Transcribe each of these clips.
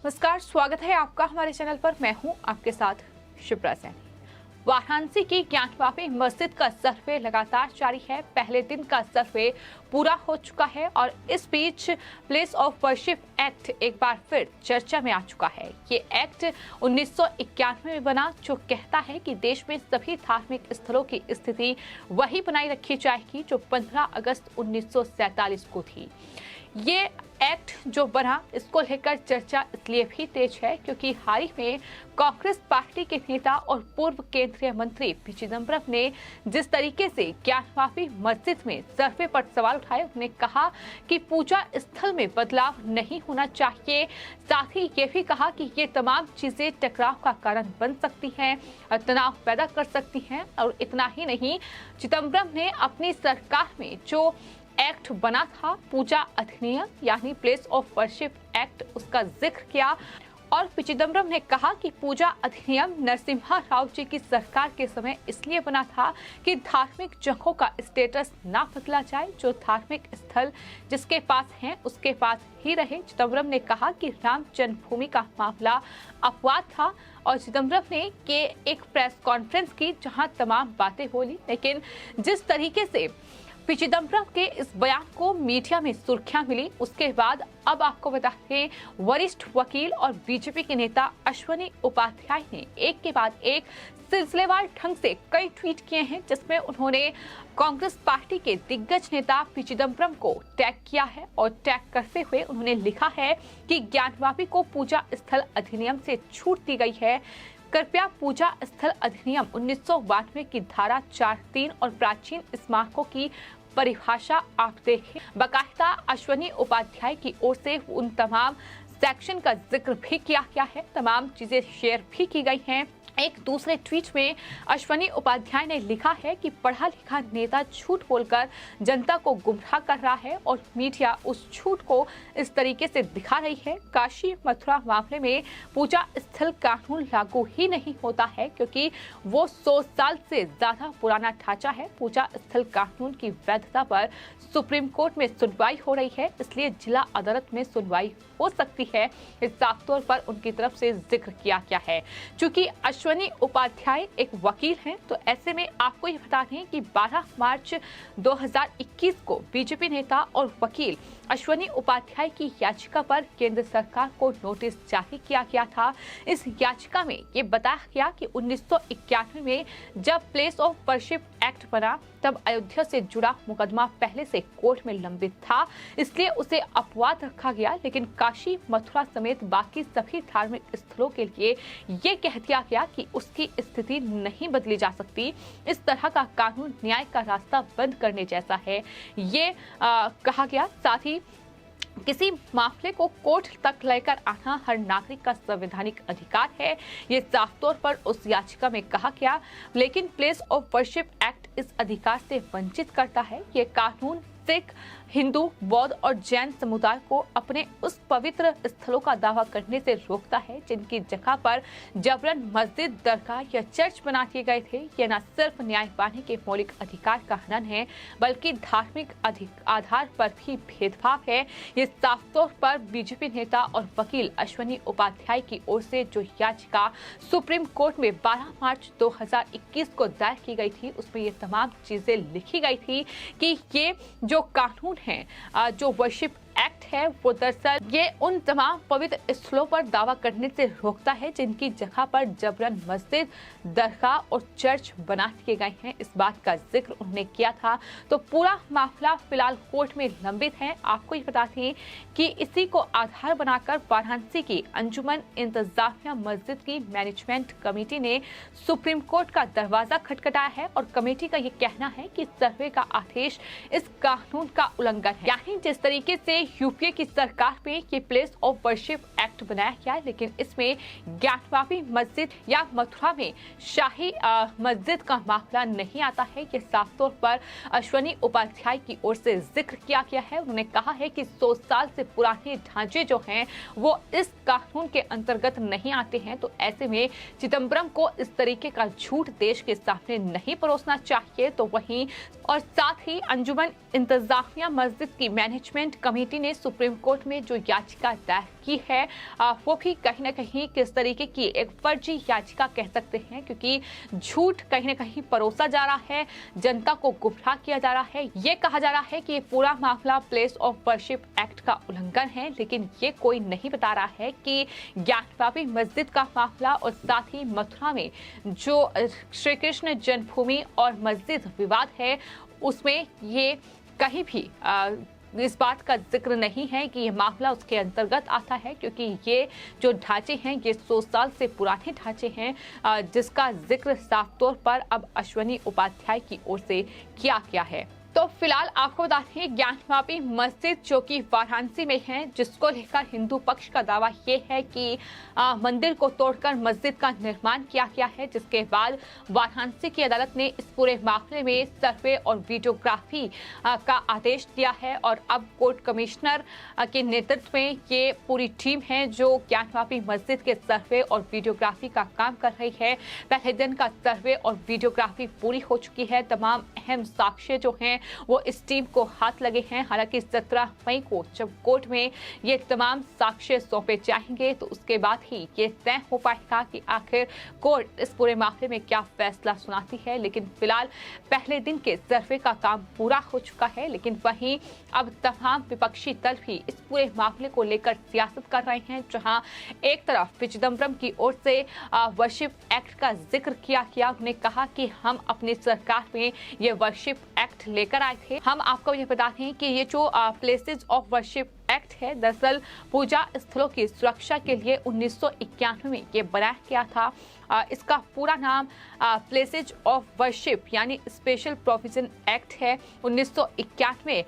नमस्कार, स्वागत है आपका हमारे चैनल पर। मैं हूं आपके साथ शिप्रा सैनी। वाराणसी की ज्ञानवापी मस्जिद का सर्वे लगातार जारी है। पहले दिन का सर्वे पूरा हो चुका है और इस बीच प्लेस ऑफ वर्शिप एक्ट एक बार फिर चर्चा में आ चुका है। ये एक्ट 1991 में बना, जो कहता है कि देश में सभी धार्मिक स्थलों की स्थिति वही बनाई रखी जाएगी जो 15 अगस्त 1947 को थी। ये एक्ट जो बना, इसको लेकर चर्चा इसलिए भी तेज है क्योंकि हाल ही में कांग्रेस पार्टी के नेता और पूर्व केंद्रीय मंत्री पी चिदम्बरम ने जिस तरीके से ज्ञानवापी मस्जिद में सर्वे पर सवाल उठाए, उन्होंने कहा कि पूजा स्थल में बदलाव नहीं होना चाहिए। साथ ही ये भी कहा कि ये तमाम चीजें टकराव का कारण बन सकती हैं और तनाव पैदा कर सकती हैं। और इतना ही नहीं, चिदम्बरम ने अपनी सरकार में जो एक्ट बना था, पूजा अधिनियम यानी प्लेस ऑफ वर्शिप एक्ट, उसका जिक्र किया और पी चिदम्बरम ने कहा कि पूजा अधिनियम नरसिम्हा राव जी की सरकार के समय इसलिए बना था कि धार्मिक जगहों का स्टेटस ना बदला जाए, जो धार्मिक स्थल जिसके पास हैं उसके पास ही रहे। चिदम्बरम ने कहा कि राम जन्मभूमि का मामला अपवाद था और चिदम्बरम ने के एक प्रेस कॉन्फ्रेंस की जहां तमाम बातें बोली, लेकिन जिस तरीके से पी चिदम्बरम के इस बयान को मीडिया में सुर्खियां मिली, उसके बाद अब आपको बता दें, वरिष्ठ वकील और बीजेपी के नेता अश्वनी उपाध्याय ने एक के बाद एक सिलसिलेवार ढंग से कई ट्वीट किए हैं, जिसमें उन्होंने कांग्रेस पार्टी के दिग्गज नेता पी चिदम्बरम को टैग किया है और टैग करते हुए उन्होंने लिखा है कि ज्ञानवापी को पूजा स्थल अधिनियम से छूट दी गई है। कृपया पूजा स्थल अधिनियम 1992 की धारा 4(3) और प्राचीन स्मारकों की परिभाषा आप देखें। बाकायदा अश्वनी उपाध्याय की ओर से उन तमाम सेक्शन का जिक्र भी किया गया है, तमाम चीजें शेयर भी की गई हैं। एक दूसरे ट्वीट में अश्वनी उपाध्याय ने लिखा है कि पढ़ा लिखा नेता झूठ बोलकर जनता को गुमराह कर रहा है और मीडिया उस झूठ को इस तरीके से दिखा रही है। काशी मथुरा मामले में पूजा स्थल कानून लागू ही नहीं होता है क्योंकि वो 100 साल से ज्यादा पुराना ढांचा है। पूजा स्थल कानून की वैधता पर सुप्रीम कोर्ट में सुनवाई हो रही है, इसलिए जिला अदालत में सुनवाई हो सकती है। इस साफ तौर पर उनकी तरफ से जिक्र किया गया है। चूंकि अश्वनी उपाध्याय एक वकील हैं, तो ऐसे में आपको ये बता दें कि 12 मार्च 2021 को बीजेपी नेता और वकील अश्वनी उपाध्याय की याचिका पर केंद्र सरकार को नोटिस जारी किया गया था। इस याचिका में ये बताया गया कि 1991 में जब प्लेस ऑफ वर्शिप एक्ट बना, तब अयोध्या से जुड़ा मुकदमा पहले से कोर्ट में लंबित था, इसलिए उसे अपवाद रखा गया। लेकिन काशी मथुरा समेत बाकी सभी धार्मिक स्थलों के लिए ये कह दिया गया कि उसकी स्थिति नहीं बदली जा सकती। इस तरह का कानून न्याय का रास्ता बंद करने जैसा है, ये कहा गया। साथ ही किसी मामले को कोर्ट तक लेकर आना हर नागरिक का संवैधानिक अधिकार है, ये साफ तौर पर उस याचिका में कहा गया। लेकिन प्लेस ऑफ वर्शिप एक्ट इस अधिकार से वंचित करता है। ये कानून सिख, हिंदू, बौद्ध और जैन समुदाय को अपने उस पवित्र स्थलों का दावा करने से रोकता है जिनकी जगह पर जबरन मस्जिद, दरगाह या चर्च बना दिए गए थे। यह न सिर्फ न्याय पाने के मौलिक अधिकार का हनन है, बल्कि धार्मिक आधार पर भी भेदभाव है। ये साफ तौर पर बीजेपी नेता और वकील अश्वनी उपाध्याय की ओर से जो याचिका सुप्रीम कोर्ट में 12 मार्च 2021 को दायर की गई थी, उसमें ये तमाम चीजें लिखी गई थी कि ये जो कानून है, जो वर्शिप एक्ट है, वो दरअसल ये उन तमाम पवित्र स्थलों पर दावा करने से रोकता है जिनकी जगह पर जबरन मस्जिद, दरगाह और चर्च बना दिए गए हैं। इस बात का जिक्र उन्होंने किया था। तो पूरा मामला फिलहाल कोर्ट में लंबित है। आपको ये बता दें कि इसी को आधार बनाकर वाराणसी की अंजुमन इंतजामिया मस्जिद की मैनेजमेंट कमेटी ने सुप्रीम कोर्ट का दरवाजा खटखटाया है और कमेटी का ये कहना है कि सर्वे का आदेश इस कानून का उल्लंघन है। यानी जिस तरीके से यूपीए की सरकार में ये प्लेस ऑफ वर्शिप एक्ट बनाया गया है, लेकिन इसमें ज्ञानवापी मस्जिद या मथुरा में शाही मस्जिद का मामला नहीं आता है। ये साफ तौर पर अश्वनी उपाध्याय की ओर से जिक्र किया गया है। उन्होंने कहा है कि 100 साल से पुराने ढांचे जो हैं वो इस कानून के अंतर्गत नहीं आते हैं। तो ऐसे में चिदम्बरम को इस तरीके का झूठ देश के सामने नहीं परोसना चाहिए। तो वहीं और साथ ही अंजुमन इंतजामिया मस्जिद की मैनेजमेंट कमेटी कमेटी ने सुप्रीम कोर्ट में जो याचिका दायर की है वो भी कहीं न कहीं किस तरीके की एक फर्जी याचिका कह सकते हैं, क्योंकि झूठ कहीं न कहीं परोसा जा रहा है, जनता को गुमराह किया जा रहा है। ये कहा जा रहा है कि ये पूरा मामला प्लेस ऑफ वर्शिप एक्ट का उल्लंघन है, लेकिन ये कोई नहीं बता रहा है कि ज्ञानवापी मस्जिद का मामला और साथ ही मथुरा में जो श्री कृष्ण जन्मभूमि और मस्जिद विवाद है उसमें ये कहीं भी इस बात का जिक्र नहीं है कि ये मामला उसके अंतर्गत आता है, क्योंकि ये जो ढांचे हैं ये 100 साल से पुराने ढांचे हैं, जिसका जिक्र साफ तौर पर अब अश्वनी उपाध्याय की ओर से किया गया है। तो फिलहाल आपको बता दें, ज्ञानवापी मस्जिद जो कि वाराणसी में है, जिसको लेकर हिंदू पक्ष का दावा ये है कि मंदिर को तोड़कर मस्जिद का निर्माण किया गया है, जिसके बाद वाराणसी की अदालत ने इस पूरे मामले में सर्वे और वीडियोग्राफी का आदेश दिया है। और अब कोर्ट कमिश्नर के नेतृत्व में ये पूरी टीम है जो ज्ञानवापी मस्जिद के सर्वे और वीडियोग्राफी का काम कर रही है। पहले दिन का सर्वे और वीडियोग्राफी पूरी हो चुकी है। तमाम अहम साक्ष्य जो हैं वो इस टीम को हाथ लगे हैं। हालांकि 17 मई को जब कोर्ट में ये तमाम साक्ष्य सौंपे जाएंगे तो उसके बाद ही ये तय हो पाएगा कि आखिर कोर्ट इस पूरे मामले में क्या फैसला सुनाती है। लेकिन फिलहाल पहले दिन के सर्वे का काम पूरा हो चुका है, लेकिन वहीं अब तमाम विपक्षी दल भी इस पूरे मामले को लेकर सियासत कर रहे हैं। जहां एक तरफ पी चिदम्बरम की ओर से वर्शिप एक्ट का जिक्र किया गया, उन्होंने कहा कि हम अपनी सरकार में ये वर्शिप एक्ट लेकर आए थे। हम आपको ये बता दें कि ये जो प्लेसेस ऑफ वर्शिप एक्ट है, दरअसल पूजा स्थलों की सुरक्षा के लिए 1991 में ये बनाया गया था। इसका पूरा नाम प्लेसेज ऑफ वर्शिप यानी स्पेशल प्रोविजन एक्ट है। 1991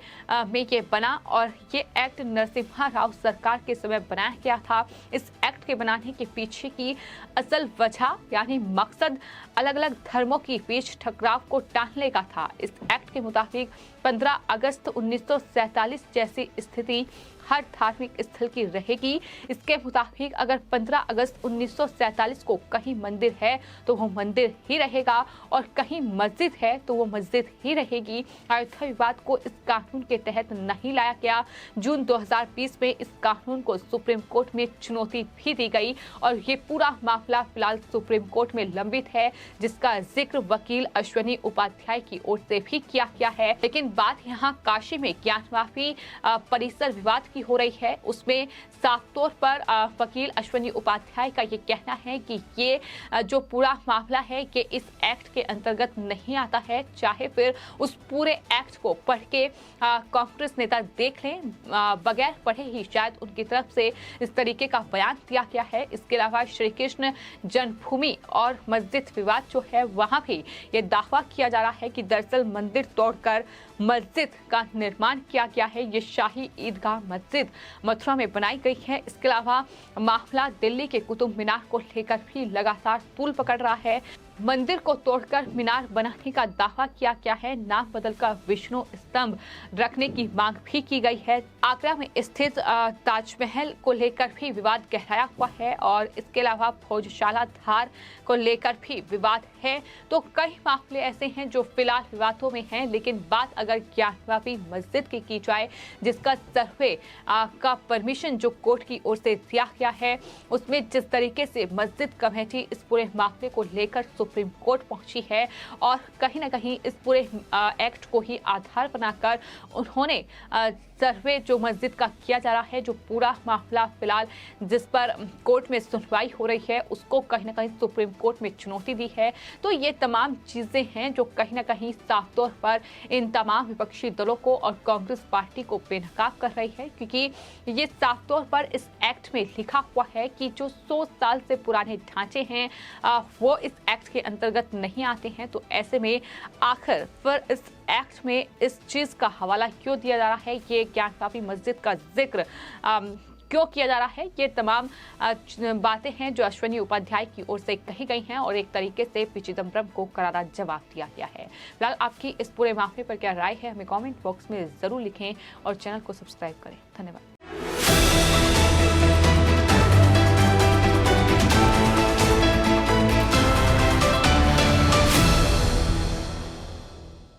में ये बना और ये एक्ट नरसिम्हा राव सरकार के समय बनाया गया था। इस एक्ट के बनाने के पीछे की असल वजह यानी मकसद अलग अलग धर्मों के बीच टकराव को टालने का था। इस एक्ट के मुताबिक 15 अगस्त 1947 जैसी स्थिति हर धार्मिक स्थल की रहेगी। इसके मुताबिक अगर 15 अगस्त 1947 को कहीं मंदिर है तो वो मंदिर ही रहेगा और कहीं मस्जिद है तो वो मस्जिद ही रहेगी। अयोध्या विवाद को इस कानून के तहत नहीं लाया गया। जून 2020 में इस कानून को सुप्रीम कोर्ट में चुनौती भी दी गई और ये पूरा मामला फिलहाल सुप्रीम कोर्ट में लंबित है, जिसका जिक्र वकील अश्वनी उपाध्याय की ओर से भी किया गया है। लेकिन बात यहाँ काशी में ज्ञानवापी परिसर विवाद की हो रही है, उसमें साफ तौर पर वकील अश्वनी उपाध्याय का ये कहना है कि ये जो पूरा मामला है कि इस एक्ट के अंतर्गत नहीं आता है। चाहे फिर उस पूरे एक्ट को पढ़ के कांग्रेस नेता देख लें, बगैर पढ़े ही शायद उनकी तरफ से इस तरीके का बयान दिया गया है। इसके अलावा श्री कृष्ण जन्मभूमि और मस्जिद विवाद जो है वहां भी ये दावा किया जा रहा है कि दरअसल मंदिर तोड़कर मस्जिद का निर्माण किया गया है। ये शाही ईदगाह मस्जिद मथुरा में बनाई गई है। इसके अलावा मामला दिल्ली के कुतुब मीनार को लेकर भी लगातार तूल पकड़ रहा है। मंदिर को तोड़कर मीनार बनाने का दावा किया गया है। नाम बदलकर विष्णु स्तंभ रखने की मांग भी की गई है। आगरा में स्थित ताजमहल को लेकर भी विवाद गहराया हुआ है और इसके अलावा भोजशाला धार को लेकर भी विवाद है। तो कई मामले ऐसे हैं जो फिलहाल विवादों में हैं। लेकिन बात अगर ज्ञानवापी मस्जिद की जाए, जिसका सर्वे का परमिशन जो कोर्ट की ओर से दिया गया है, उसमें जिस तरीके से मस्जिद कमेटी इस पूरे मामले को लेकर सुप्रीम कोर्ट पहुंची है और कहीं ना कहीं इस पूरे एक्ट को ही आधार बनाकर उन्होंने सर्वे जो मस्जिद का किया जा रहा है, जो पूरा मामला फिलहाल जिस पर कोर्ट में सुनवाई हो रही है, उसको कहीं ना कहीं सुप्रीम कोर्ट में चुनौती दी है। तो ये तमाम चीजें हैं जो कहीं ना कहीं साफ तौर पर इन तमाम विपक्षी दलों को और कांग्रेस पार्टी को बेनकाब कर रही है, क्योंकि ये साफ तौर पर इस एक्ट में लिखा हुआ है कि जो 100 साल से पुराने ढांचे हैं वो इस एक्ट के अंतर्गत नहीं आते हैं। तो ऐसे में आखिर फिर इस एक्ट में इस चीज का हवाला क्यों दिया जा रहा है, ये ज्ञानवापी मस्जिद का जिक्र क्यों किया जा रहा है, ये तमाम बातें हैं जो अश्वनी उपाध्याय की ओर से कही गई हैं और एक तरीके से पी चिदम्बरम को करारा जवाब दिया गया है। फिलहाल आपकी इस पूरे मामले पर क्या राय है, हमें कमेंट बॉक्स में जरूर लिखें और चैनल को सब्सक्राइब करें। धन्यवाद।